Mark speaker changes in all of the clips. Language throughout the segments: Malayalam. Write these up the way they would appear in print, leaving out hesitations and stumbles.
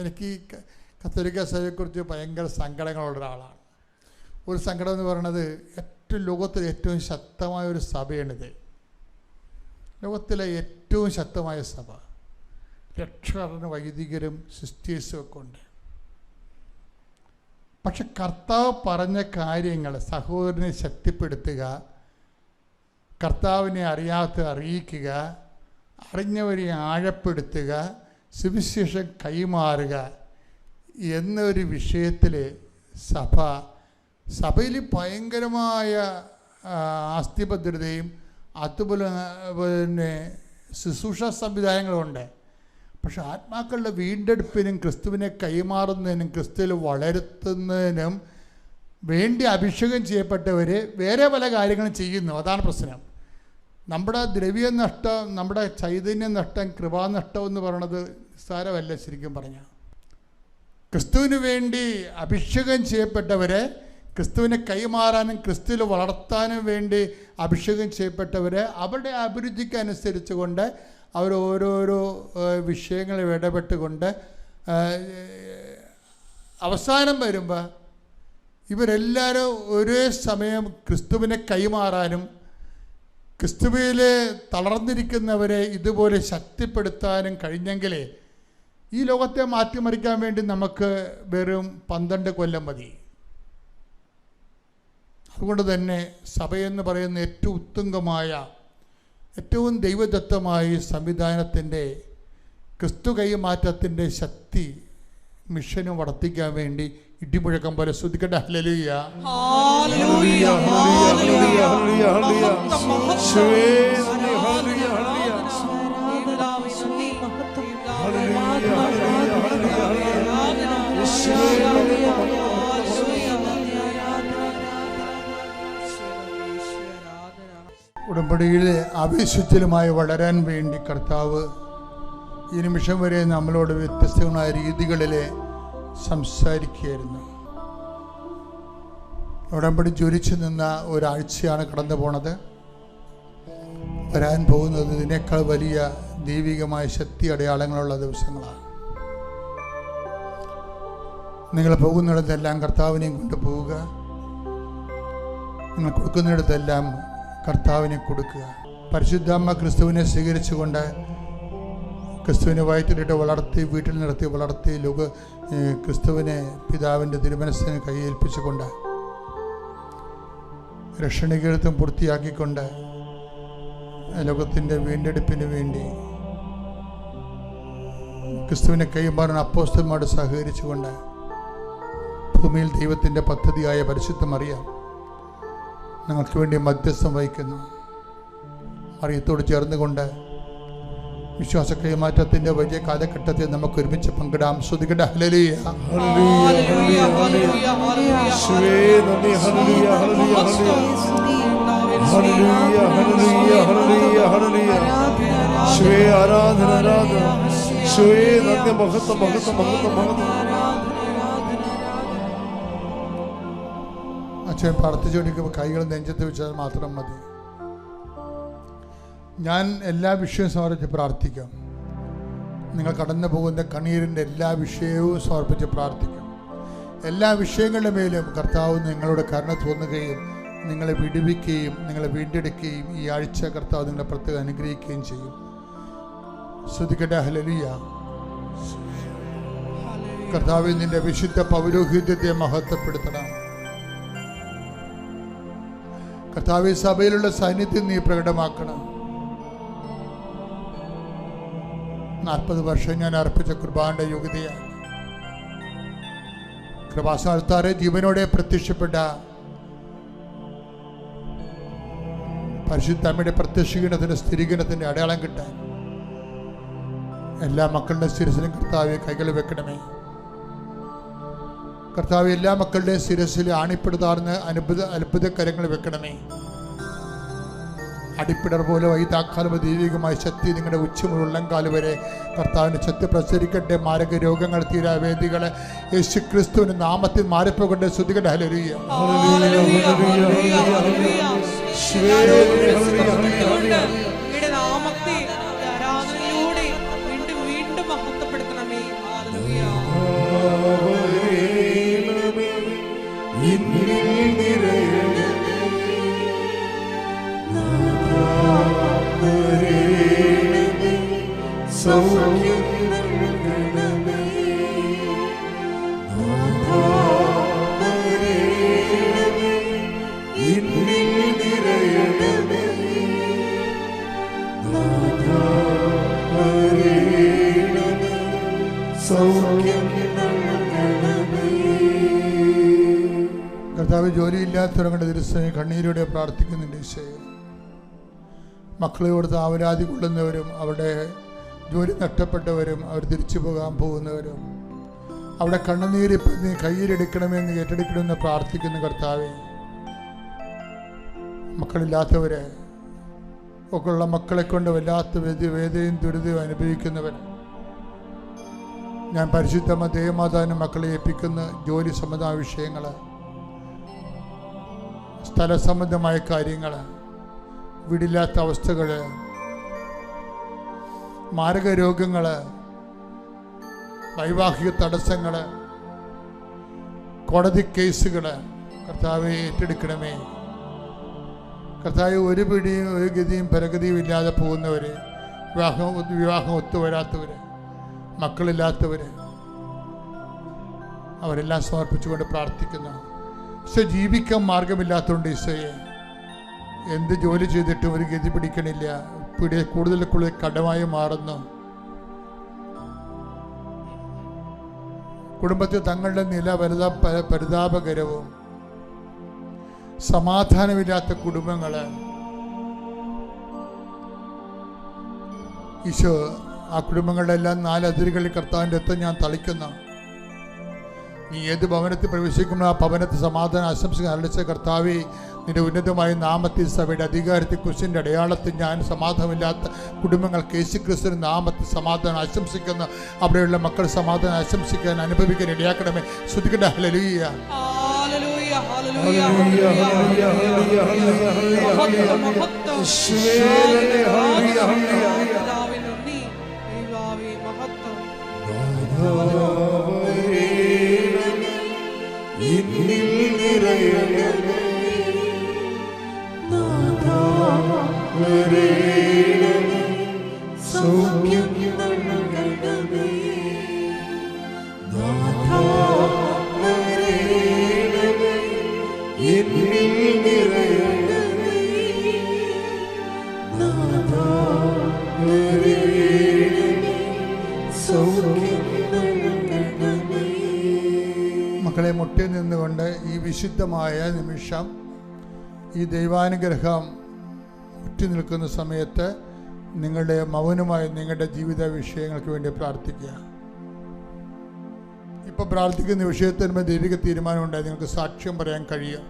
Speaker 1: എനിക്ക് കത്തോലിക്ക സഭയെക്കുറിച്ച് ഭയങ്കര സങ്കടങ്ങളുള്ള ഒരാളാണ്. ഒരു സങ്കടം എന്ന് പറയുന്നത് ലോകത്തിലെ ഏറ്റവും ശക്തമായ ഒരു സഭയാണിത്. ലോകത്തിലെ ഏറ്റവും ശക്തമായ സഭ, ലക്ഷക്കണക്കിന് വൈദികരും സിസ്റ്റേഴ്സും ഒക്കെ ഉണ്ട്. പക്ഷെ കർത്താവ് പറഞ്ഞ കാര്യങ്ങൾ സഹോദരനെ ശക്തിപ്പെടുത്തുക, കർത്താവിനെ അറിയാത്ത അറിയിക്കുക, അറിഞ്ഞവരെ ആഴപ്പെടുത്തുക, സുവിശേഷം കൈമാറുക എന്നൊരു വിഷയത്തിൽ സഭയിൽ ഭയങ്കരമായ ആസ്തിഭദ്രതയും അതുപോലെ പിന്നെ ശുശ്രൂഷ സംവിധാനങ്ങളുണ്ട്. പക്ഷെ ആത്മാക്കളുടെ വീണ്ടെടുപ്പിനും ക്രിസ്തുവിനെ കൈമാറുന്നതിനും ക്രിസ്തുവിൽ വളർത്തുന്നതിനും വേണ്ടി അഭിഷേകം ചെയ്യപ്പെട്ടവർ വേറെ പല കാര്യങ്ങളും ചെയ്യുന്നു. അതാണ് പ്രശ്നം. നമ്മുടെ ദ്രവ്യ നഷ്ടം, നമ്മുടെ ചൈതന്യ നഷ്ടം, കൃപാനഷ്ടം എന്ന് പറയുന്നത് നിസ്സാരമല്ല. ശരിക്കും പറഞ്ഞാൽ ക്രിസ്തുവിന് വേണ്ടി അഭിഷേകം ചെയ്യപ്പെട്ടവരെ ക്രിസ്തുവിനെ കൈമാറാനും ക്രിസ്തുവിൽ വളർത്താനും വേണ്ടി അഭിഷേകം ചെയ്യപ്പെട്ടവരെ അവരുടെ അഭിരുചിക്ക് അനുസരിച്ച് കൊണ്ട് അവർ ഓരോരോ വിഷയങ്ങളിൽ ഇടപെട്ടുകൊണ്ട് അവസാനം വരുമ്പോൾ ഇവരെല്ലാവരും ഒരേ സമയം ക്രിസ്തുവിനെ കൈമാറാനും ക്രിസ്തുവിൽ തളർന്നിരിക്കുന്നവരെ ഇതുപോലെ ശക്തിപ്പെടുത്താനും കഴിഞ്ഞെങ്കിലേ ഈ ലോകത്തെ മാറ്റിമറിക്കാൻ വേണ്ടി നമുക്ക് വെറും 12 കൊല്ലം മതി. അതുകൊണ്ട് തന്നെ സഭയെന്ന് പറയുന്ന ഏറ്റവും ഉത്തുംഗമായ, ഏറ്റവും ദൈവദത്തമായ സംവിധാനത്തിൻ്റെ ക്രിസ്തു കൈമാറ്റത്തിൻ്റെ ശക്തി മിഷനും വർദ്ധിക്കാൻ വേണ്ടി ഇടിമുഴക്കം പോലെ ശ്രദ്ധിക്കട്ടെ. ഹല്ലേലൂയ, ഹല്ലേലൂയ, ഹല്ലേലൂയ, ഹല്ലേലൂയ, ഉടമ്പടിയിലെ ആവേശത്തിലുമായി വളരാൻ വേണ്ടി കർത്താവ് ഈ നിമിഷം വരെ നമ്മളോട് വ്യത്യസ്തമായ രീതികളിൽ സംസാരിക്കുകയായിരുന്നു. ഉടമ്പടി ജ്വലിച്ചു നിന്ന ഒരാഴ്ചയാണ് കടന്നു പോണത്. വരാൻ പോകുന്നത് ഇതിനേക്കാൾ വലിയ ദൈവികമായ ശക്തി അടയാളങ്ങളുള്ള ദിവസങ്ങളാണ്. നിങ്ങൾ പോകുന്നിടത്തെല്ലാം കർത്താവിനെയും കൊണ്ട് പോവുക. നിങ്ങൾ കൊടുക്കുന്നിടത്തെല്ലാം കർത്താവിനെ കൊടുക്കുക. പരിശുദ്ധാമ്മ ക്രിസ്തുവിനെ സ്വീകരിച്ചുകൊണ്ട് ക്രിസ്തുവിനെ വയറ്റിലിട്ട് വളർത്തി, വീട്ടിൽ നിർത്തി വളർത്തി, ക്രിസ്തുവിനെ പിതാവിൻ്റെ തിരുമനസ്സിന് കൈയേൽപ്പിച്ചുകൊണ്ട് രക്ഷണീകൃതം പൂർത്തിയാക്കിക്കൊണ്ട് ലോകത്തിൻ്റെ വീണ്ടെടുപ്പിന് വേണ്ടി ക്രിസ്തുവിനെ കൈമാറാൻ അപ്പോസ്തലന്മാരോട് സഹകരിച്ചുകൊണ്ട് ഭൂമിയിൽ ദൈവത്തിൻ്റെ പദ്ധതിയായ പരിശുദ്ധ മറിയം ഞങ്ങൾക്ക് വേണ്ടി മധ്യസ്ഥം വഹിക്കുന്നു. മറിയത്തോട് ചേർന്നുകൊണ്ട് വിശ്വാസ കൈമാറ്റത്തിൻ്റെ വലിയ കാലഘട്ടത്തെ നമുക്ക് ഒരുമിച്ച് പങ്കിടാം. ശ്രദ്ധിക്കട്ടെ. ഹല്ലേലൂയ, ഹല്ലേലൂയ, ഹല്ലേലൂയ,
Speaker 2: ആരാധന, ആരാധന, മഹത്വം, മഹത്വം, മഹത്വം, മഹത്വം.
Speaker 1: അച്ഛൻ പ്രാർത്ഥിച്ചുകൊണ്ടിരിക്കുമ്പോൾ കൈകൾ നെഞ്ചത്ത് വെച്ചാൽ മാത്രം മതി. ഞാൻ എല്ലാ വിഷയവും സമർപ്പിച്ച് പ്രാർത്ഥിക്കാം. നിങ്ങൾ കടന്നു പോകുന്ന കണ്ണീരിൻ്റെ എല്ലാ വിഷയവും സമർപ്പിച്ച് പ്രാർത്ഥിക്കും. എല്ലാ വിഷയങ്ങളുടെ മേലും കർത്താവ് നിങ്ങളുടെ കരുണ തോന്നുകയും നിങ്ങളെ വിടുവിക്കുകയും നിങ്ങളെ വീണ്ടെടുക്കുകയും ഈ ആഴ്ച കർത്താവ് നിങ്ങളെ പ്രത്യേകം അനുഗ്രഹിക്കുകയും ചെയ്യും. ശ്രദ്ധിക്കട്ടെ. ഹല്ലേലൂയ. കർത്താവ് നിന്റെ വിശുദ്ധ പൗരോഹിത്യത്തെ മഹത്വപ്പെടുത്തണം. കർത്താവ് സഭയിലുള്ള സാന്നിധ്യം നീ പ്രകടമാക്കണം. 40 വർഷം ഞാൻ അർപ്പിച്ച കൃപാന്റെ യോഗ്യതയാണ്. കൃപാസ്ഥാനത്താറെ ജീവനോടെ പ്രത്യക്ഷപ്പെട്ട പരിശുദ്ധ അമ്മയുടെ പ്രത്യക്ഷീകരണത്തിന്റെ സ്ഥിരീകരണത്തിന്റെ അടയാളം കിട്ടാൻ എല്ലാ മക്കളുടെ ശിരസിലും കർത്താവെ കൈകൾ വെക്കണമേ. കർത്താവ് എല്ലാ മക്കളുടെയും ശിരസിൽ ആണിപ്പെടുത്താറുന്ന അത്ഭുത കരങ്ങൾ വെക്കണമേ. അടിപ്പിടർ പോലെ വൈതാക്കാലും ദൈവികമായ ശക്തി നിങ്ങളുടെ ഉച്ചമുള്ള ഉള്ളംകാല് വരെ കർത്താവിൻ്റെ ശക്തി പ്രസരിക്കട്ടെ. മാരക രോഗങ്ങൾ തീരാവേദികളെ യേശു ക്രിസ്തുവിന്റെ നാമത്തിൽ മാറിപ്പോകട്ടെ. ശ്രദ്ധിക്കട്ടെ. ഹല്ലേലൂയ,
Speaker 3: നാമത്തെ ആരാധനയിലൂടെ വീണ്ടും മഹത്വപ്പെടുത്തണമേ. ഹല്ലേലൂയ.
Speaker 1: കർത്താവ്, ജോലിയില്ലാത്തവരുടെ ദിവസം കണ്ണീരോടെ പ്രാർത്ഥിക്കുന്നുണ്ട് ഈശോയെ. മക്കളെ കൊടുത്ത് ആവലാതി കൊള്ളുന്നവരും അവിടെ ജോലി നഷ്ടപ്പെട്ടവരും അവർ തിരിച്ചു പോകാൻ പോകുന്നവരും അവിടെ കണ്ണുനീര് കയ്യിലെടുക്കണമെന്ന് ഏറ്റെടുക്കണമെന്ന് പ്രാർത്ഥിക്കുന്ന കർത്താവെ, മക്കളില്ലാത്തവരെ ഒക്കെയുള്ള മക്കളെ കൊണ്ട് വല്ലാത്ത വേദനയും ദുരിതവും അനുഭവിക്കുന്നവർ, ഞാൻ പരിശുദ്ധ ദേവമാതാവിന് മക്കളെ ഏൽപ്പിക്കുന്ന ജോലി സംബന്ധമായ വിഷയങ്ങൾ, സ്ഥല സംബന്ധമായ കാര്യങ്ങൾ, വീടില്ലാത്ത അവസ്ഥകൾ, മാരക രോഗങ്ങൾ, വൈവാഹിക തടസ്സങ്ങൾ, കോടതി കേസുകൾ കർത്താവെ ഏറ്റെടുക്കണമേ. കർത്താവ്, ഒരു പിടിയും ഒരു ഗതിയും പരഗതിയും ഇല്ലാതെ പോകുന്നവർ, വിവാഹം ഒത്തുവരാത്തവർ, മക്കളില്ലാത്തവർ, അവരെല്ലാം സമർപ്പിച്ചുകൊണ്ട് പ്രാർത്ഥിക്കുന്നു. ഈശോ, ജീവിക്കാൻ മാർഗമില്ലാത്തതുകൊണ്ട് ഈശോയെ, എന്ത് ജോലി ചെയ്തിട്ടും ഒരു ഗതി പിടിക്കണില്ല, കൂടുതൽ കടമായി മാറുന്നു. കുടുംബത്തിൽ തങ്ങളുടെ നില പരിതാപകരവും സമാധാനമില്ലാത്ത കുടുംബങ്ങൾ, ഈശോ ആ കുടുംബങ്ങളുടെ എല്ലാം 4 അതിരുകളിൽ കർത്താവിൻ്റെ രക്തം ഞാൻ തളിക്കുന്നു. നീ ഏത് ഭവനത്തിൽ പ്രവേശിക്കുമ്പോൾ ആ ഭവനത്തിൽ സമാധാന ആശംസകൾ അരളിച്ച കർത്താവെ, നിന്റെ ഉന്നതമായ നാമത്തിൽ സഭയുടെ അധികാരത്തിൽ കുരിശിൻ്റെ അടയാളത്തിൽ ഞാൻ സമാധാനമില്ലാത്ത കുടുംബങ്ങൾക്ക് യേശുക്രിസ്തുവിന്റെ നാമത്തിൽ സമാധാനം ആശംസിക്കുന്ന അവിടെയുള്ള മക്കൾ സമാധാനം ആശംസിക്കാൻ അനുഭവിക്കാൻ ഇടയാക്കണമേ. ശ്രുതിക്കട്ടെ. ഹല്ലേലൂയ. മക്കളെ, മുട്ടിൽ നിന്നുകൊണ്ട് ഈ വിശുദ്ധമായ നിമിഷം, ഈ ദൈവാനുഗ്രഹം ഉറ്റി നിൽക്കുന്ന സമയത്ത് നിങ്ങളുടെ മൗനമായി നിങ്ങളുടെ ജീവിത വിഷയങ്ങൾക്ക് വേണ്ടി പ്രാർത്ഥിക്കുക. ഇപ്പോൾ പ്രാർത്ഥിക്കുന്ന വിഷയത്തിന് ദൈവിക തീരുമാനമുണ്ടായി നിങ്ങൾക്ക് സാക്ഷ്യം പറയാൻ കഴിയും.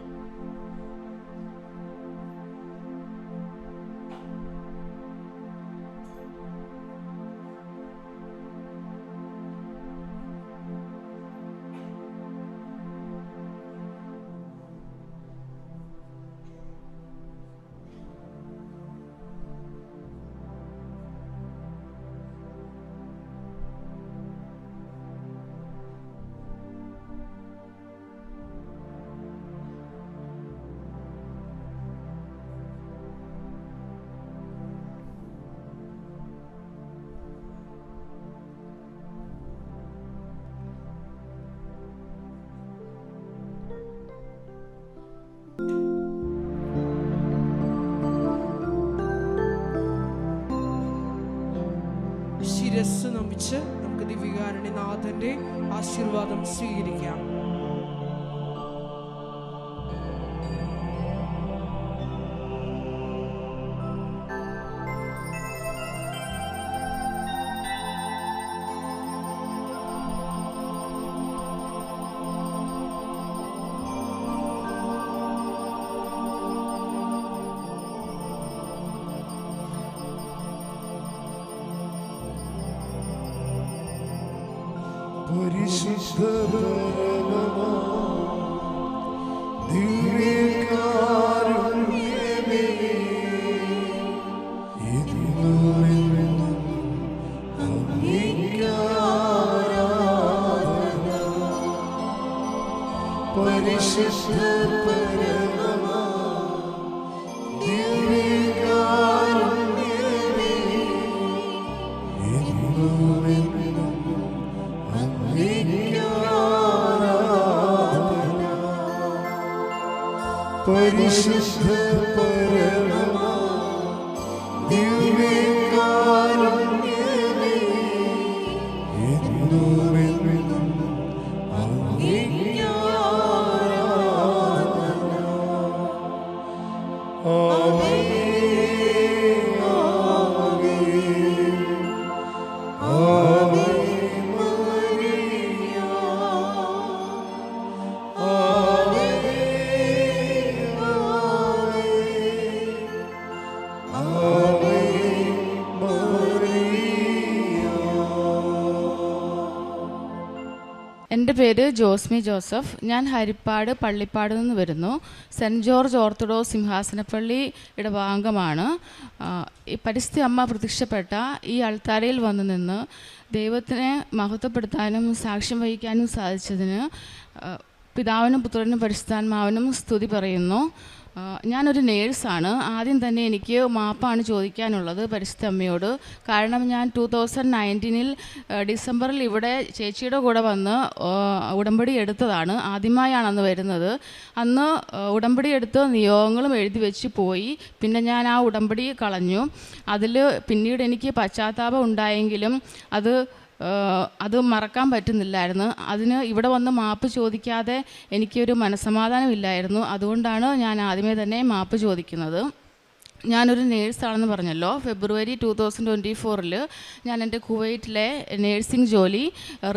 Speaker 3: ശിരസ് നമിച്ച് നമുക്ക് ദിവ്യകാരുണ്യനാഥന്റെ ആശീർവാദം സ്വീകരിക്കാം.
Speaker 2: പരിശുദ്ധ പരമമാ ദിവ്യകാരുണ്യമേ, എന്നും അങ്ങേക്ക് ആരാധന. പരിശുദ്ധ പരമമാ ദിവ്യകാരുണ്യമേ, എന്നും പരിശുദ്ധ പരമമാ ദിവ്യകാരുണ്യമേ, എന്നും
Speaker 4: എൻ്റെ പേര് ജോസ്മി ജോസഫ്. ഞാൻ ഹരിപ്പാട് പള്ളിപ്പാട് നിന്ന് വരുന്നു. സെൻറ്റ് ജോർജ് ഓർത്തഡോക്സ് സിംഹാസനപ്പള്ളി ഇടവാംഗമാണ്. ഈ പരിസ്ഥിതി അമ്മ പ്രത്യക്ഷപ്പെട്ട ഈ അൾത്താരയിൽ വന്നു നിന്ന് ദൈവത്തിനെ മഹത്വപ്പെടുത്താനും സാക്ഷ്യം വഹിക്കാനും സാധിച്ചതിന് പിതാവിനും പുത്രനും പരിശുദ്ധാത്മാവിനും സ്തുതി പറയുന്നു. ഞാനൊരു നേഴ്സാണ്. ആദ്യം തന്നെ എനിക്ക് മാപ്പാണ് ചോദിക്കാനുള്ളത് പരിശുദ്ധ അമ്മയോട്. കാരണം ഞാൻ 2019 ഡിസംബറിൽ ഇവിടെ ചേച്ചിയുടെ കൂടെ വന്ന് ഉടമ്പടി എടുത്തതാണ്. ആദ്യമായാണ് അന്ന് വരുന്നത്. അന്ന് ഉടമ്പടി എടുത്ത് നിയോഗങ്ങളും എഴുതി വെച്ച് പോയി. പിന്നെ ഞാൻ ആ ഉടമ്പടി കളഞ്ഞു. അതിൽ പിന്നീട് എനിക്ക് പശ്ചാത്താപം ഉണ്ടായെങ്കിലും അത് മറക്കാൻ പറ്റുന്നില്ലായിരുന്നു. അതിന് ഇവിടെ വന്ന് മാപ്പ് ചോദിക്കാതെ എനിക്കൊരു മനസ്സമാധാനമില്ലായിരുന്നു. അതുകൊണ്ടാണ് ഞാൻ ആദ്യമേ തന്നെ മാപ്പ് ചോദിക്കുന്നത്. ഞാനൊരു നേഴ്സാണെന്ന് പറഞ്ഞല്ലോ. ഫെബ്രുവരി 2024 ഞാൻ എൻ്റെ കുവൈറ്റിലെ നേഴ്സിംഗ് ജോലി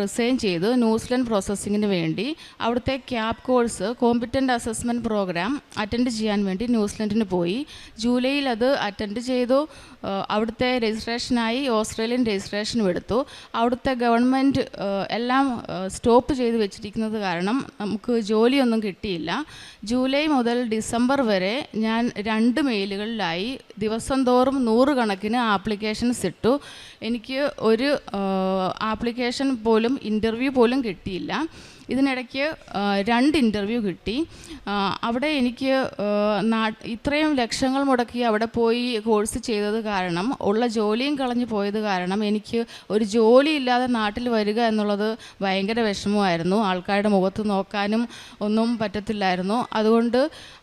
Speaker 4: റിസൈൻ ചെയ്ത് ന്യൂസിലൻഡ് പ്രോസസ്സിങ്ങിന് വേണ്ടി അവിടുത്തെ CAP course competent assessment programme attend ചെയ്യാൻ വേണ്ടി ന്യൂസിലൻഡിന് പോയി. ജൂലൈയിൽ അത് അറ്റൻഡ് ചെയ്തു. അവിടുത്തെ രജിസ്ട്രേഷനായി ഓസ്ട്രേലിയൻ രജിസ്ട്രേഷനും എടുത്തു. അവിടുത്തെ ഗവൺമെൻറ് എല്ലാം സ്റ്റോപ്പ് ചെയ്ത് വെച്ചിരിക്കുന്നത് കാരണം നമുക്ക് ജോലിയൊന്നും കിട്ടിയില്ല. ജൂലൈ മുതൽ ഡിസംബർ വരെ ഞാൻ 2 മെയിലുകളിലായി ദിവസം തോറും 100 കണക്കിന് ആപ്ലിക്കേഷൻസ് ഇട്ടു. എനിക്ക് ഒരു ആപ്ലിക്കേഷൻ പോലും ഇൻ്റർവ്യൂ പോലും കിട്ടിയില്ല. ഇതിനിടയ്ക്ക് 2 ഇൻ്റർവ്യൂ കിട്ടി. അവിടെ എനിക്ക് ഇത്രയും ലക്ഷങ്ങൾ മുടക്കി അവിടെ പോയി കോഴ്സ് ചെയ്തത് കാരണം, ഉള്ള ജോലിയും കളഞ്ഞു പോയത് കാരണം എനിക്ക് ഒരു ജോലി ഇല്ലാതെ നാട്ടിൽ വരിക എന്നുള്ളത് ഭയങ്കര വിഷമമായിരുന്നു. ആൾക്കാരുടെ മുഖത്ത് നോക്കാനും ഒന്നും പറ്റത്തില്ലായിരുന്നു. അതുകൊണ്ട്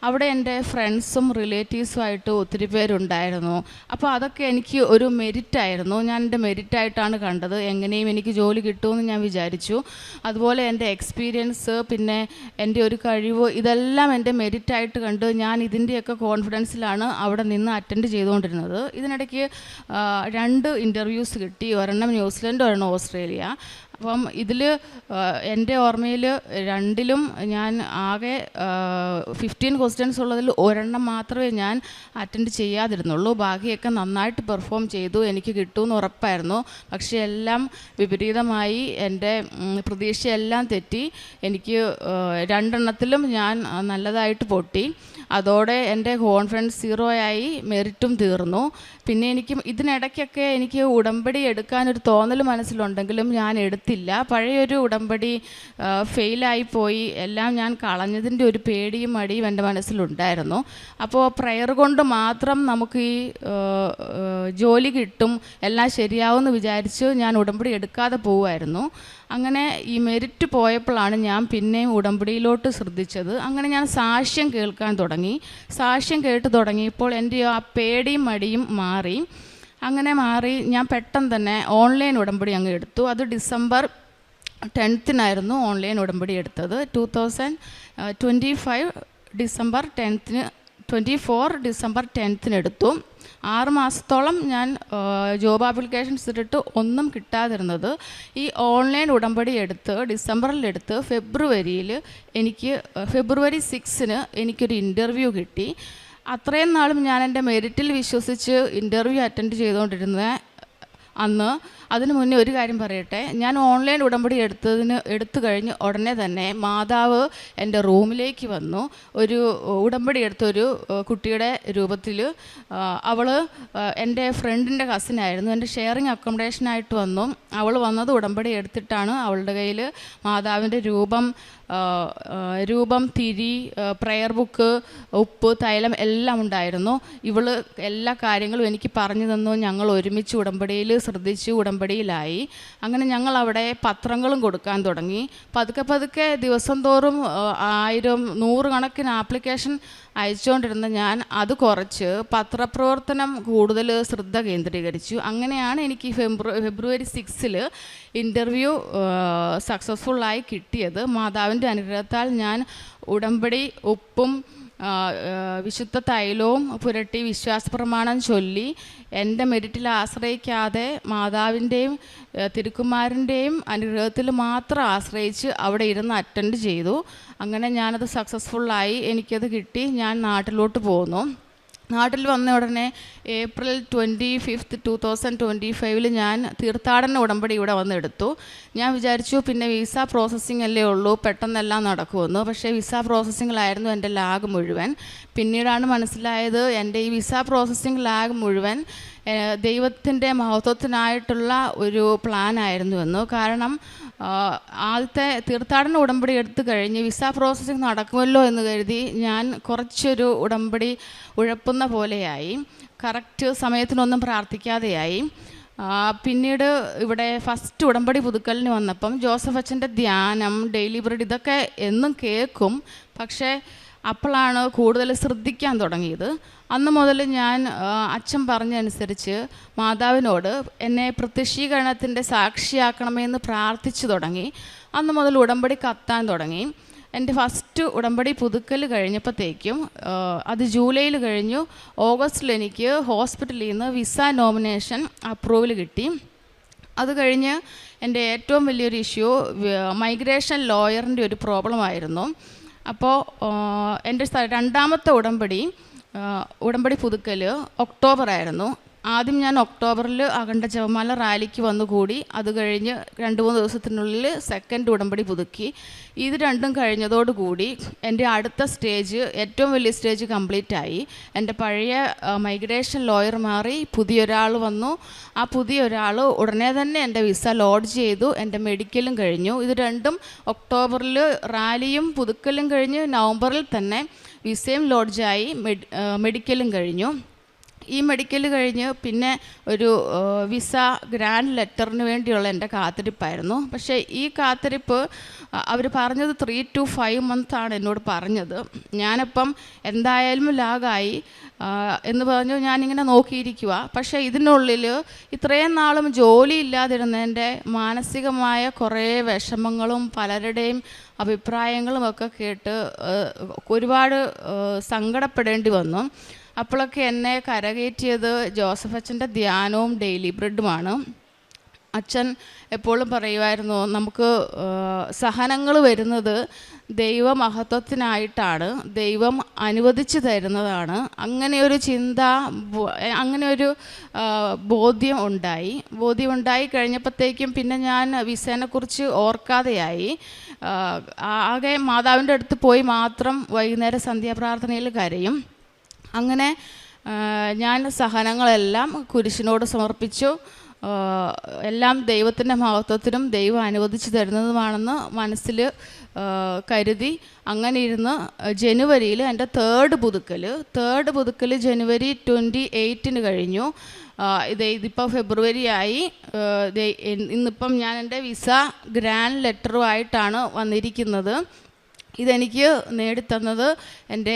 Speaker 4: അവിടെ എൻ്റെ ഫ്രണ്ട്സും റിലേറ്റീവ്സുമായിട്ട് ഒത്തിരി പേരുണ്ടായിരുന്നു. അപ്പോൾ അതൊക്കെ എനിക്ക് ഒരു മെരിറ്റായിരുന്നു. ഞാൻ എൻ്റെ മെരിറ്റായിട്ടാണ് കണ്ടത്. എങ്ങനെയും എനിക്ക് ജോലി കിട്ടുമെന്ന് ഞാൻ വിചാരിച്ചു. അതുപോലെ എൻ്റെ എക്സ്പീരിയൻസ്, പിന്നെ എൻ്റെ ഒരു കഴിവ്, ഇതെല്ലാം എൻ്റെ മെരിറ്റായിട്ട് കണ്ട് ഞാൻ ഇതിൻ്റെയൊക്കെ കോൺഫിഡൻസിലാണ് അവിടെ നിന്ന് അറ്റൻഡ് ചെയ്തുകൊണ്ടിരുന്നത്. ഇതിനിടയ്ക്ക് 2 ഇൻ്റർവ്യൂസ് കിട്ടി. ഒരെണ്ണം ന്യൂസിലൻഡ്, ഒരെണ്ണം ഓസ്ട്രേലിയ. അപ്പം ഇതിൽ എൻ്റെ ഓർമ്മയിൽ 2ലും ഞാൻ ആകെ 15 ക്വസ്റ്റ്യൻസ് ഉള്ളതിൽ ഒരെണ്ണം മാത്രമേ ഞാൻ അറ്റൻഡ് ചെയ്യാതിരുന്നുള്ളൂ. ബാക്കിയൊക്കെ നന്നായിട്ട് പെർഫോം ചെയ്തു. എനിക്ക് കിട്ടുമെന്ന് ഉറപ്പായിരുന്നു. പക്ഷേ എല്ലാം വിപരീതമായി. എൻ്റെ പ്രതീക്ഷയെല്ലാം തെറ്റി. എനിക്ക് 2 എണ്ണത്തിലും ഞാൻ നല്ലതായിട്ട് പൊട്ടി. അതോടെ എൻ്റെ കോൺഫിഡൻസ് 0 ആയി. മെറിറ്റും തീർന്നു. പിന്നെ ഇതിനിടയ്ക്കൊക്കെ എനിക്ക് ഉടമ്പടി എടുക്കാനൊരു തോന്നൽ മനസ്സിലുണ്ടെങ്കിലും ഞാൻ എടുത്തില്ല. പഴയൊരു ഉടമ്പടി ഫെയിലായിപ്പോയി. എല്ലാം ഞാൻ കളഞ്ഞതിൻ്റെ ഒരു പേടിയും മടിയും എൻ്റെ മനസ്സിലുണ്ടായിരുന്നു. അപ്പോൾ പ്രയർ കൊണ്ട് മാത്രം നമുക്ക് ഈ ജോലി കിട്ടും, എല്ലാം ശരിയാവുമെന്ന് വിചാരിച്ച് ഞാൻ ഉടമ്പടി എടുക്കാതെ പോവുമായിരുന്നു. അങ്ങനെ ഈ മെരിറ്റ് പോയപ്പോഴാണ് ഞാൻ പിന്നെയും ഉടമ്പടിയിലോട്ട് ശ്രദ്ധിച്ചത്. അങ്ങനെ ഞാൻ സാക്ഷ്യം കേൾക്കാൻ തുടങ്ങി. സാക്ഷ്യം കേട്ട് തുടങ്ങിയപ്പോൾ എൻ്റെ ആ പേടിയും മടിയും മാറി. അങ്ങനെ മാറി ഞാൻ പെട്ടെന്ന് തന്നെ ഓൺലൈൻ ഉടമ്പടി അങ്ങ് എടുത്തു. അത് ഡിസംബർ 10 ഓൺലൈൻ ഉടമ്പടി എടുത്തത്. 2025 ഡിസംബർ 10 24 ഡിസംബർ 10 എടുത്തു. 6 മാസത്തോളം ഞാൻ ജോബ് ആപ്ലിക്കേഷൻസ് ഇട്ടിട്ട് ഒന്നും കിട്ടാതിരുന്നത്. ഈ ഓൺലൈൻ ഉടമ്പടി എടുത്ത് ഡിസംബറിലെടുത്ത് ഫെബ്രുവരി 6 എനിക്കൊരു ഇൻ്റർവ്യൂ കിട്ടി. അത്രയും നാളും ഞാൻ എൻ്റെ മെറിറ്റിൽ വിശ്വസിച്ച് ഇൻ്റർവ്യൂ അറ്റൻഡ് ചെയ്തുകൊണ്ടിരുന്ന അന്ന്, അതിനു മുന്നേ ഒരു കാര്യം പറയട്ടെ. ഞാൻ ഓൺലൈൻ ഉടമ്പടി എടുത്തു കഴിഞ്ഞ് ഉടനെ തന്നെ മാതാവ് എൻ്റെ റൂമിലേക്ക് വന്നു. ഒരു ഉടമ്പടി എടുത്തൊരു കുട്ടിയുടെ രൂപത്തിൽ. അവൾ എൻ്റെ ഫ്രണ്ടിൻ്റെ കസിനായിരുന്നു. എൻ്റെ ഷെയറിങ് അക്കോമഡേഷനായിട്ട് വന്നു. അവൾ വന്നത് ഉടമ്പടി എടുത്തിട്ടാണ്. അവളുടെ കയ്യിൽ മാതാവിൻ്റെ രൂപം, തിരി, പ്രയർ ബുക്ക്, ഉപ്പ്, തൈലം എല്ലാം ഉണ്ടായിരുന്നു. ഇവൾ എല്ലാ കാര്യങ്ങളും എനിക്ക് പറഞ്ഞു തന്നു. ഞങ്ങൾ ഒരുമിച്ച് ഉടമ്പടിയിൽ ശ്രദ്ധിച്ചു, ഉടമ്പടിയിലായി. അങ്ങനെ ഞങ്ങൾ അവിടെ പത്രങ്ങളും കൊടുക്കാൻ തുടങ്ങി. പതുക്കെ ദിവസം തോറും 1000 100 കണക്കിന് ആപ്ലിക്കേഷൻ അയച്ചുകൊണ്ടിരുന്ന ഞാൻ അത് കുറച്ച് പത്രപ്രവർത്തനം കൂടുതൽ ശ്രദ്ധ കേന്ദ്രീകരിച്ചു. അങ്ങനെയാണ് എനിക്ക് ഫെബ്രുവരി 6 ഇൻ്റർവ്യൂ സക്സസ്ഫുള്ളായി കിട്ടിയത്. മാതാവിൻ്റെ അനുഗ്രഹത്താൽ ഞാൻ ഉടമ്പടി, ഉപ്പും വിശുദ്ധ തൈലവും പുരട്ടി വിശ്വാസപ്രമാണം ചൊല്ലി എൻ്റെ മെരിറ്റിൽ ആശ്രയിക്കാതെ മാതാവിൻ്റെയും തിരുക്കുമാരൻ്റെയും അനുഗ്രഹത്തിൽ മാത്രം ആശ്രയിച്ച് അവിടെ ഇരുന്ന് അറ്റൻഡ് ചെയ്തു. അങ്ങനെ ഞാനത് സക്സസ്ഫുള്ളായി. എനിക്കത് കിട്ടി. ഞാൻ നാട്ടിലോട്ട് പോന്നു. നാട്ടിൽ വന്ന ഉടനെ April 25, 2025 ഞാൻ തീർത്ഥാടന ഉടമ്പടി ഇവിടെ വന്നെടുത്തു. ഞാൻ വിചാരിച്ചു പിന്നെ വിസ പ്രോസസ്സിംഗ് അല്ലേ ഉള്ളൂ, പെട്ടെന്നെല്ലാം നടക്കുമെന്ന്. പക്ഷേ വിസ പ്രോസസ്സിങ്ങിലായിരുന്നു എൻ്റെ ലാഗ് മുഴുവൻ. പിന്നീടാണ് മനസ്സിലായത് എൻ്റെ ഈ വിസ പ്രോസസ്സിംഗ് ലാഗ് മുഴുവൻ ദൈവത്തിൻ്റെ മഹത്വത്തിനായിട്ടുള്ള ഒരു പ്ലാനായിരുന്നുവെന്ന്. കാരണം ആദ്യത്തെ തീർത്ഥാടന ഉടമ്പടി എടുത്തു കഴിഞ്ഞ് വിസ പ്രോസസ്സിംഗ് നടക്കുമല്ലോ എന്ന് കരുതി ഞാൻ കുറച്ചൊരു ഉടമ്പടി ഉഴപ്പുന്ന പോലെയായി, കറക്റ്റ് സമയത്തിനൊന്നും പ്രാർത്ഥിക്കാതെയായി. പിന്നീട് ഇവിടെ ഫസ്റ്റ് ഉടമ്പടി പുതുക്കലിന് വന്നപ്പം ജോസഫ് അച്ഛൻ്റെ ധ്യാനം, ഡെയിലി ബ്രെഡ് ഇതൊക്കെ എന്നും കേൾക്കും, പക്ഷേ അപ്പോഴാണ് കൂടുതൽ ശ്രദ്ധിക്കാൻ തുടങ്ങിയത്. അന്ന് മുതൽ ഞാൻ അച്ഛൻ പറഞ്ഞതനുസരിച്ച് മാതാവിനോട് എന്നെ പ്രത്യക്ഷീകരണത്തിൻ്റെ സാക്ഷിയാക്കണമെന്ന് പ്രാർത്ഥിച്ചു തുടങ്ങി. അന്ന് മുതൽ ഉടമ്പടി കത്താൻ തുടങ്ങി. എൻ്റെ ഫസ്റ്റ് ഉടമ്പടി പുതുക്കൽ കഴിഞ്ഞപ്പോഴത്തേക്കും അത് ജൂലൈയിൽ കഴിഞ്ഞു. ഓഗസ്റ്റിൽ എനിക്ക് ഹോസ്പിറ്റലിൽ നിന്ന് വിസ നോമിനേഷൻ അപ്രൂവൽ കിട്ടി. അത് കഴിഞ്ഞ് എൻ്റെ ഏറ്റവും വലിയൊരു ഇഷ്യൂ മൈഗ്രേഷൻ ലോയറിൻ്റെ ഒരു പ്രോബ്ലമായിരുന്നു. അപ്പോൾ എൻ്റെ രണ്ടാമത്തെ ഉടമ്പടി പുതുക്കൽ ഒക്ടോബർ ആയിരുന്നു. ആദ്യം ഞാൻ ഒക്ടോബറിൽ അഖണ്ഡ ജപമാല റാലിക്ക് വന്നുകൂടി. അത് കഴിഞ്ഞ് 2-3 ദിവസത്തിനുള്ളിൽ സെക്കൻഡ് ഉടമ്പടി പുതുക്കി. ഇത് രണ്ടും കഴിഞ്ഞതോടുകൂടി എൻ്റെ അടുത്ത സ്റ്റേജ്, ഏറ്റവും വലിയ സ്റ്റേജ് കംപ്ലീറ്റ് ആയി. എൻ്റെ പഴയ മൈഗ്രേഷൻ ലോയർ മാറി, പുതിയൊരാൾ വന്നു. ആ പുതിയൊരാൾ ഉടനെ തന്നെ എൻ്റെ വിസ ലോഡ്ജ് ചെയ്തു. എൻ്റെ മെഡിക്കലും കഴിഞ്ഞു. ഇത് രണ്ടും ഒക്ടോബറിൽ റാലിയും പുതുക്കലും കഴിഞ്ഞ് നവംബറിൽ തന്നെ വിസയും ലോഡ്ജായി, മെഡിക്കലും കഴിഞ്ഞു. ഈ മെഡിക്കൽ കഴിഞ്ഞ് പിന്നെ ഒരു വിസ ഗ്രാൻഡ് ലെറ്ററിന് വേണ്ടിയുള്ള എൻ്റെ കാത്തിരിപ്പായിരുന്നു. പക്ഷേ ഈ കാത്തിരിപ്പ് അവർ പറഞ്ഞത് 3 to 5 months എന്നോട് പറഞ്ഞത്. ഞാനപ്പം എന്തായാലും ലാഗായി എന്ന് പറഞ്ഞു ഞാനിങ്ങനെ നോക്കിയിരിക്കുക. പക്ഷേ ഇതിനുള്ളിൽ ഇത്രയും നാളും ജോലി ഇല്ലാതിരുന്നതിൻ്റെ മാനസികമായ കുറേ വിഷമങ്ങളും പലരുടെയും അഭിപ്രായങ്ങളും ഒക്കെ കേട്ട് ഒരുപാട് സങ്കടപ്പെടേണ്ടി വന്നു. അപ്പോഴൊക്കെ എന്നെ കരകയറ്റിയത് ജോസഫ് അച്ഛൻ്റെ ധ്യാനവും ഡെയിലി ബ്രെഡുമാണ്. അച്ഛൻ എപ്പോഴും പറയുമായിരുന്നു, നമുക്ക് സഹനങ്ങൾ വരുന്നത് ദൈവമഹത്വത്തിനായിട്ടാണ്, ദൈവം അനുവദിച്ചു തരുന്നതാണ്. അങ്ങനെയൊരു ചിന്ത, അങ്ങനെയൊരു ബോധ്യം ഉണ്ടായി കഴിഞ്ഞപ്പോഴത്തേക്കും പിന്നെ ഞാൻ വിസേനെക്കുറിച്ച് ഓർക്കാതെയായി. ആകെ മാതാവിൻ്റെ അടുത്ത് പോയി മാത്രം വൈകുന്നേരം സന്ധ്യാപ്രാർത്ഥനയിൽ കരയും. അങ്ങനെ ഞാൻ സഹനങ്ങളെല്ലാം കുരിശിനോട് സമർപ്പിച്ചു. എല്ലാം ദൈവത്തിൻ്റെ മഹത്വത്തിനും ദൈവം അനുവദിച്ചു തരുന്നതുമാണെന്ന് മനസ്സിൽ കരുതി അങ്ങനെ ഇരുന്ന് ജനുവരിയിൽ എൻ്റെ തേർഡ് പുതുക്കൽ ജനുവരി 28 കഴിഞ്ഞു. ഇതിപ്പോൾ ഫെബ്രുവരി ആയി. ഇന്നിപ്പം ഞാൻ എൻ്റെ വിസ ഗ്രാൻഡ് ലെറ്ററുമായിട്ടാണ് വന്നിരിക്കുന്നത്. ഇതെനിക്ക് നേടിത്തന്നത് എൻ്റെ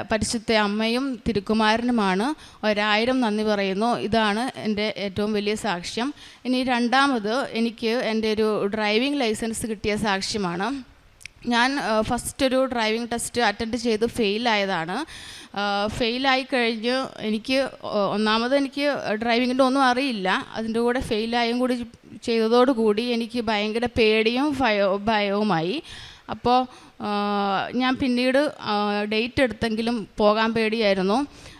Speaker 4: പരിശുദ്ധ അമ്മയും തിരുക്കുമാരനുമാണ്. 1000 നന്ദി പറയുന്നു. ഇതാണ് എൻ്റെ ഏറ്റവും വലിയ സാക്ഷ്യം. ഇനി രണ്ടാമത് എനിക്ക് എൻ്റെ ഒരു ഡ്രൈവിംഗ് ലൈസൻസ് കിട്ടിയ സാക്ഷ്യമാണ്. ഞാൻ ഫസ്റ്റ് ഒരു ഡ്രൈവിംഗ് ടെസ്റ്റ് അറ്റൻഡ് ചെയ്ത് ഫെയിലായതാണ്. ഫെയിലായി കഴിഞ്ഞ് ഒന്നാമത് എനിക്ക് ഡ്രൈവിങ്ങിൻ്റെ ഒന്നും അറിയില്ല. അതിൻ്റെ കൂടെ ഫെയിലായും കൂടി ചെയ്തതോടുകൂടി എനിക്ക് ഭയങ്കര പേടിയും ഭയവുമായി. അപ്പോൾ ഞാൻ പിന്നീട് ഡേറ്റ് എടുത്തെങ്കിലും പോകാൻ പേടിയായിരുന്നു.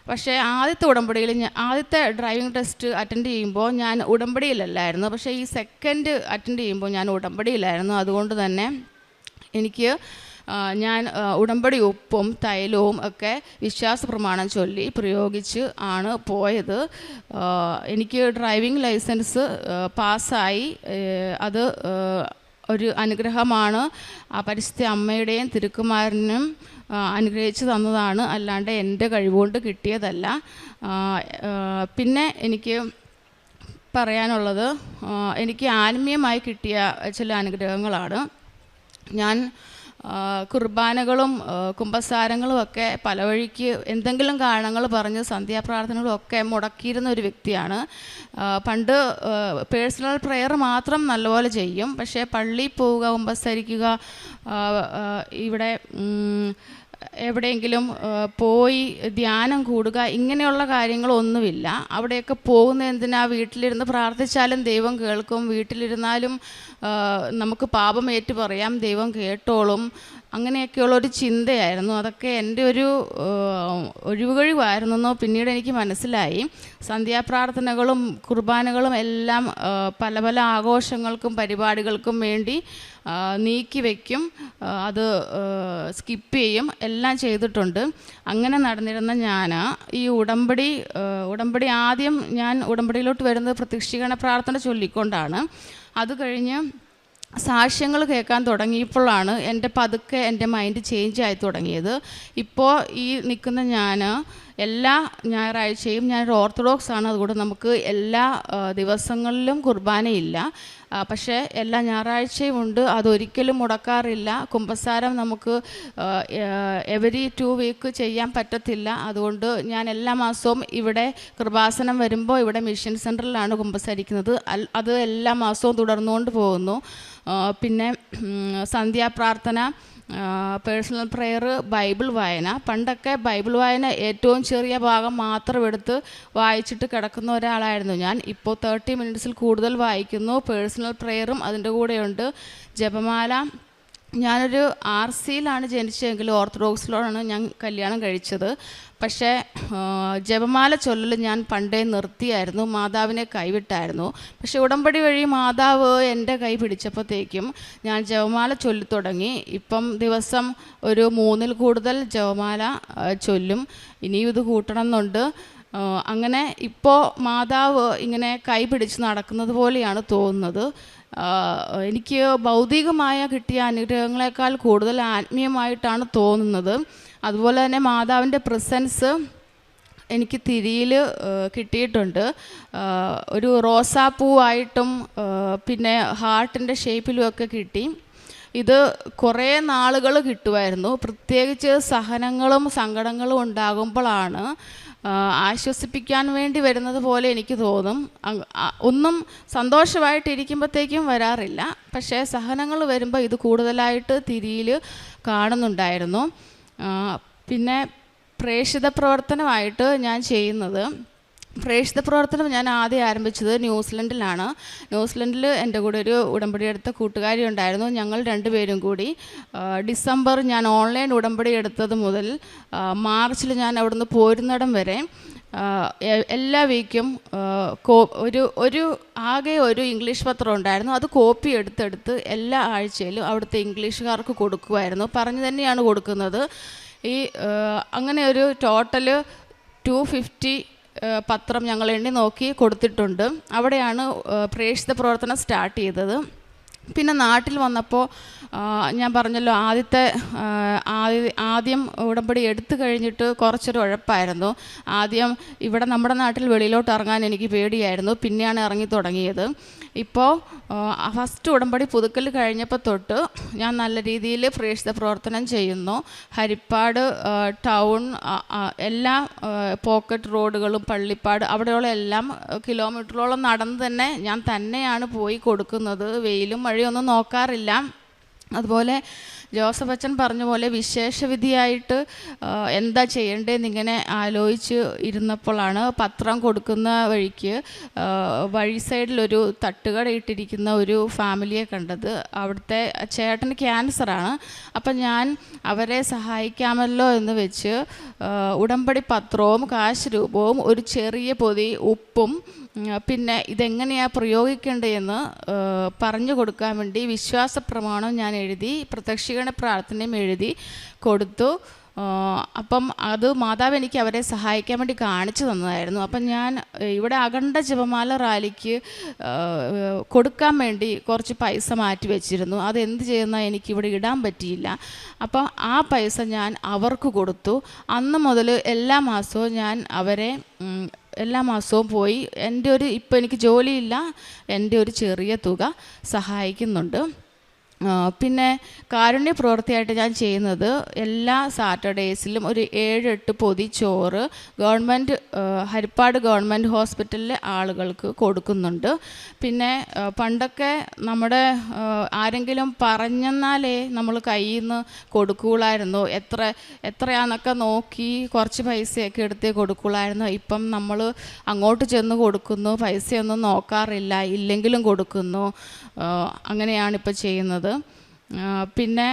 Speaker 4: പക്ഷേ ആദ്യത്തെ ഡ്രൈവിംഗ് ടെസ്റ്റ് അറ്റൻഡ് ചെയ്യുമ്പോൾ ഞാൻ ഉടമ്പടിയിലല്ലായിരുന്നു. പക്ഷേ ഈ സെക്കൻഡ് അറ്റൻഡ് ചെയ്യുമ്പോൾ ഞാൻ ഉടമ്പടിയിലായിരുന്നു. അതുകൊണ്ട് തന്നെ ഞാൻ ഉടമ്പടി ഉപ്പും തൈലവും ഒക്കെ വിശ്വാസ പ്രമാണം ചൊല്ലി പ്രയോഗിച്ച് ആണ് പോയത്. എനിക്ക് ഡ്രൈവിംഗ് ലൈസൻസ് പാസ്സായി. അത് ഒരു അനുഗ്രഹമാണ്. പരിശുദ്ധ അമ്മയുടെയും തിരുക്കുമാരനും അനുഗ്രഹിച്ച് തന്നതാണ്, അല്ലാണ്ട് എൻ്റെ കഴിവുകൊണ്ട് കിട്ടിയതല്ല. പിന്നെ എനിക്ക് പറയാനുള്ളത്, എനിക്ക് ആത്മീയമായി കിട്ടിയ ചില അനുഗ്രഹങ്ങളാണ്. ഞാൻ കുർബാനകളും കുമ്പസാരങ്ങളും ഒക്കെ പല വഴിക്ക് എന്തെങ്കിലും കാരണങ്ങൾ പറഞ്ഞ് സന്ധ്യാപ്രാർത്ഥനകളും ഒക്കെ മുടക്കിയിരുന്ന ഒരു വ്യക്തിയാണ്. പണ്ട് പേഴ്സണൽ പ്രെയർ മാത്രം നല്ലപോലെ ചെയ്യും. പക്ഷേ പള്ളിയിൽ പോവുക, കുമ്പസരിക്കുക, ഇവിടെ എവിടെയെങ്കിലും പോയി ധ്യാനം കൂടുക ഇങ്ങനെയുള്ള കാര്യങ്ങളൊന്നുമില്ല. അവിടെയൊക്കെ പോകുന്ന എന്തിനാ, വീട്ടിലിരുന്ന് പ്രാർത്ഥിച്ചാലും ദൈവം കേൾക്കും, വീട്ടിലിരുന്നാലും നമുക്ക് പാപം ഏറ്റു പറയാം, ദൈവം കേട്ടോളും, അങ്ങനെയൊക്കെയുള്ളൊരു ചിന്തയായിരുന്നു. അതൊക്കെ എൻ്റെ ഒരു ഒഴിവുകഴിവായിരുന്നെന്നോ പിന്നീട് എനിക്ക് മനസ്സിലായി. സന്ധ്യാപ്രാർത്ഥനകളും കുർബാനകളും എല്ലാം പല പല ആഘോഷങ്ങൾക്കും പരിപാടികൾക്കും വേണ്ടി നീക്കി വയ്ക്കും, അത് സ്കിപ്പ് ചെയ്യും, എല്ലാം ചെയ്തിട്ടുണ്ട്. അങ്ങനെ നടന്നിരുന്ന ഞാൻ ഈ ഉടമ്പടി ആദ്യം ഞാൻ ഉടമ്പടിയിലോട്ട് വരുന്നത് പ്രത്യക്ഷീകരണ പ്രാർത്ഥന ചൊല്ലിക്കൊണ്ടാണ്. അത് കഴിഞ്ഞ് സാക്ഷ്യങ്ങൾ കേൾക്കാൻ തുടങ്ങിയപ്പോഴാണ് പതുക്കെ എൻ്റെ മൈൻഡ് ചേഞ്ച് ആയി തുടങ്ങിയത്. ഇപ്പോൾ ഈ നിൽക്കുന്ന ഞാൻ എല്ലാ ഞായറാഴ്ചയും ഞാനൊരു ഓർത്തഡോക്സ് ആണ്, അതുകൊണ്ട് നമുക്ക് എല്ലാ ദിവസങ്ങളിലും കുർബാനയില്ല, പക്ഷേ എല്ലാ ഞായറാഴ്ചയും ഉണ്ട്, അതൊരിക്കലും മുടക്കാറില്ല. കുമ്പസാരം നമുക്ക് എവരി 2 വീക്ക് ചെയ്യാൻ പറ്റത്തില്ല, അതുകൊണ്ട് ഞാൻ എല്ലാ മാസവും ഇവിടെ കൃപാസനം വരുമ്പോൾ ഇവിടെ മിഷൻ സെൻറ്ററിലാണ് കുമ്പസരിക്കുന്നത്. അത് എല്ലാ മാസവും തുടർന്നുകൊണ്ട് പോകുന്നു. പിന്നെ സന്ധ്യാപ്രാർത്ഥന, പേഴ്സണൽ പ്രെയർ, ബൈബിൾ വായന. പണ്ടൊക്കെ ബൈബിൾ വായന ഏറ്റവും ചെറിയ ഭാഗം മാത്രം എടുത്ത് വായിച്ചിട്ട് കിടക്കുന്ന ഒരാളായിരുന്നു ഞാൻ. ഇപ്പോൾ 30 മിനിറ്റ്സിൽ കൂടുതൽ വായിക്കുന്നു. പേഴ്സണൽ പ്രെയറും അതിൻ്റെ കൂടെയുണ്ട്. ജപമാല, ഞാനൊരു RCയിലാണ് ജനിച്ചതെങ്കിലും ഓർത്തഡോക്സിലാണ് ഞാൻ കല്യാണം കഴിച്ചത്. പക്ഷേ ജപമാല ചൊല്ലൽ ഞാൻ പണ്ടേ നിർത്തിയായിരുന്നു, മാതാവിനെ കൈവിട്ടായിരുന്നു. പക്ഷേ ഉടമ്പടി വഴി മാതാവ് എൻ്റെ കൈ പിടിച്ചപ്പോഴത്തേക്കും ഞാൻ ജപമാല ചൊല്ലി തുടങ്ങി. ഇപ്പം ദിവസം ഒരു 3-ൽ കൂടുതൽ ജപമാല ചൊല്ലും. ഇനിയും ഇത് കൂട്ടണം എന്നുണ്ട്. അങ്ങനെ ഇപ്പോൾ മാതാവ് ഇങ്ങനെ കൈ പിടിച്ച് നടക്കുന്നത് പോലെയാണ് തോന്നുന്നത്. എനിക്ക് ഭൗതികമായ കിട്ടിയ അനുഗ്രഹങ്ങളെക്കാൾ കൂടുതൽ ആത്മീയമായിട്ടാണ് തോന്നുന്നത്. അതുപോലെ തന്നെ മാതാവിൻ്റെ പ്രസൻസ് എനിക്ക് തിരിയിൽ കിട്ടിയിട്ടുണ്ട്. ഒരു റോസാപ്പൂവായിട്ടും പിന്നെ ഹാർട്ടിൻ്റെ ഷേപ്പിലുമൊക്കെ കിട്ടി. ഇത് കുറേ നാളുകൾ കിട്ടുമായിരുന്നു. പ്രത്യേകിച്ച് സഹനങ്ങളും സങ്കടങ്ങളും ഉണ്ടാകുമ്പോഴാണ് ആശ്വസിപ്പിക്കാൻ വേണ്ടി വരുന്നത് പോലെ എനിക്ക് തോന്നും. ഒന്നും സന്തോഷമായിട്ടിരിക്കുമ്പോഴത്തേക്കും വരാറില്ല, പക്ഷേ സഹനങ്ങൾ വരുമ്പോൾ ഇത് കൂടുതലായിട്ട് തിരിയിൽ കാണുന്നുണ്ടായിരുന്നു. പിന്നെ പ്രേക്ഷിത പ്രവർത്തനമായിട്ട് ഞാൻ ചെയ്യുന്നത്, പ്രേക്ഷിത പ്രവർത്തനം ഞാൻ ആദ്യം ആരംഭിച്ചത് ന്യൂസിലൻഡിലാണ്. ന്യൂസിലൻഡിൽ എൻ്റെ കൂടെ ഒരു ഉടമ്പടി എടുത്ത കൂട്ടുകാരി ഉണ്ടായിരുന്നു. ഞങ്ങൾ 2 പേരും കൂടി ഡിസംബർ ഞാൻ ഓൺലൈൻ ഉടമ്പടി എടുത്തത് മുതൽ മാർച്ചിൽ ഞാൻ അവിടുന്ന് പോരുന്നിടം വരെ എല്ലാ വീക്കും ആകെ ഒരു ഇംഗ്ലീഷ് പത്രം ഉണ്ടായിരുന്നു. അത് കോപ്പി എടുത്തെടുത്ത് എല്ലാ ആഴ്ചയിലും അവിടുത്തെ ഇംഗ്ലീഷുകാർക്ക് കൊടുക്കുമായിരുന്നു. പറഞ്ഞു തന്നെയാണ് കൊടുക്കുന്നത്. അങ്ങനെ ഒരു ടോട്ടൽ 250 പത്രം ഞങ്ങൾ എണ്ണി നോക്കി കൊടുത്തിട്ടുണ്ട്. അവിടെയാണ് പ്രേക്ഷിത പ്രവർത്തനം സ്റ്റാർട്ട് ചെയ്തത്. പിന്നെ നാട്ടിൽ വന്നപ്പോൾ ഞാൻ പറഞ്ഞല്ലോ, ആദ്യം ഉടമ്പടി എടുത്തു കഴിഞ്ഞിട്ട് കുറച്ചൊരു ഉഴപ്പായിരുന്നു. ആദ്യം ഇവിടെ നമ്മുടെ നാട്ടിൽ വെളിയിലോട്ട് ഇറങ്ങാൻ എനിക്ക് പേടിയായിരുന്നു. പിന്നെയാണ് ഇറങ്ങി തുടങ്ങിയത്. ഇപ്പോൾ ഫസ്റ്റ് ഉടമ്പടി പുതുക്കൽ കഴിഞ്ഞപ്പോൾ തൊട്ട് ഞാൻ നല്ല രീതിയിൽ പ്രേക്ഷിത പ്രവർത്തനം ചെയ്യുന്നു. ഹരിപ്പാട് ടൗൺ, എല്ലാ പോക്കറ്റ് റോഡുകളും, പള്ളിപ്പാട്, അവിടെയുള്ള എല്ലാം കിലോമീറ്ററോളം നടന്ന് തന്നെ ഞാൻ തന്നെയാണ് പോയി കൊടുക്കുന്നത്. വെയിലും മഴയൊന്നും നോക്കാറില്ല. അതുപോലെ ജോസഫ് അച്ഛൻ പറഞ്ഞ പോലെ വിശേഷവിധിയായിട്ട് എന്താ ചെയ്യേണ്ടതെന്നിങ്ങനെ ആലോചിച്ച് ഇരുന്നപ്പോഴാണ് പത്രം കൊടുക്കുന്ന വഴിക്ക് വഴി സൈഡിലൊരു തട്ടുകട ഇട്ടിരിക്കുന്ന ഒരു ഫാമിലിയെ കണ്ടത്. അവിടുത്തെ ചേട്ടന് ക്യാൻസറാണ്. അപ്പം ഞാൻ അവരെ സഹായിക്കാമല്ലോ എന്ന് വെച്ച് ഉടമ്പടി പത്രവും കാശ് രൂപവും ഒരു ചെറിയ പൊതി ഉപ്പും പിന്നെ ഇതെങ്ങനെയാണ് പ്രയോഗിക്കേണ്ടതെന്ന് പറഞ്ഞു കൊടുക്കാൻ വേണ്ടി വിശ്വാസ പ്രമാണം ഞാൻ എഴുതി, പ്രത്യക്ഷീകരണ പ്രാർത്ഥനയും എഴുതി കൊടുത്തു. അപ്പം അത് മാതാവ് എനിക്ക് അവരെ സഹായിക്കാൻ വേണ്ടി കാണിച്ചു തന്നതായിരുന്നു. അപ്പം ഞാൻ ഇവിടെ അഖണ്ഡ ജപമാല റാലിക്ക് കൊടുക്കാൻ വേണ്ടി കുറച്ച് പൈസ മാറ്റി വെച്ചിരുന്നു. അതെന്ത് ചെയ്യുന്ന എനിക്കിവിടെ ഇടാൻ പറ്റിയില്ല. അപ്പം ആ പൈസ ഞാൻ അവർക്ക് കൊടുത്തു. അന്ന് മുതൽ എല്ലാ മാസവും ഞാൻ അവരെ എല്ലാ മാസവും പോയി ഇപ്പോൾ എനിക്ക് ജോലിയില്ല, എൻ്റെ ഒരു ചെറിയ തുക സഹായിക്കുന്നുണ്ട്. പിന്നെ കാരുണ്യ പ്രവൃത്തിയായിട്ട് ഞാൻ ചെയ്യുന്നത് എല്ലാ സാറ്റർഡേയ്സിലും ഒരു 7-8 പൊതി ചോറ് ഗവൺമെൻറ് ഹരിപ്പാട് ഗവൺമെൻറ് ഹോസ്പിറ്റലിലെ ആളുകൾക്ക് കൊടുക്കുന്നുണ്ട്. പിന്നെ പണ്ടൊക്കെ നമ്മുടെ ആരെങ്കിലും പറഞ്ഞെന്നാലേ നമ്മൾ കയ്യിൽ നിന്ന് കൊടുക്കുകയുള്ളായിരുന്നു. എത്രയാണെന്നൊക്കെ നോക്കി കുറച്ച് പൈസയൊക്കെ എടുത്തേ കൊടുക്കുകയുള്ളായിരുന്നു. ഇപ്പം നമ്മൾ അങ്ങോട്ട് ചെന്ന് കൊടുക്കുന്നു, പൈസയൊന്നും നോക്കാറില്ല, ഇല്ലെങ്കിലും കൊടുക്കുന്നു. അങ്ങനെയാണിപ്പോൾ ചെയ്യുന്നത്. പിന്നെ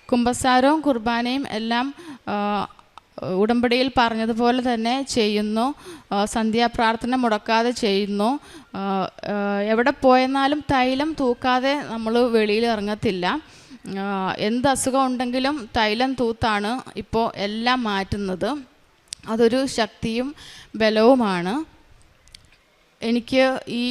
Speaker 4: കുമ്പസാരവും കുർബാനയും എല്ലാം ഉടമ്പടിയിൽ പറഞ്ഞതുപോലെ തന്നെ ചെയ്യുന്നു. സന്ധ്യാപ്രാർത്ഥന മുടക്കാതെ ചെയ്യുന്നു. എവിടെ പോയെന്നാലും തൈലം തൂക്കാതെ നമ്മൾ വെളിയിൽ ഇറങ്ങത്തില്ല. എന്ത് അസുഖം ഉണ്ടെങ്കിലും തൈലം തൂത്താണ് ഇപ്പോൾ എല്ലാം മാറ്റുന്നത്. അതൊരു ശക്തിയും ബലവുമാണ്. എനിക്ക് ഈ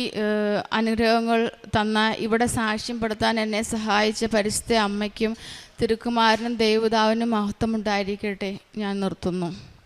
Speaker 4: അനുഗ്രഹങ്ങൾ തന്ന, ഇവിടെ സാക്ഷ്യപ്പെടുത്താൻ എന്നെ സഹായിച്ച പരിശുദ്ധ അമ്മയ്ക്കും തിരുക്കുമാരനും ദൈവപിതാവിനും മഹത്വം ഉണ്ടായിരിക്കട്ടെ. ഞാൻ നിർത്തുന്നു.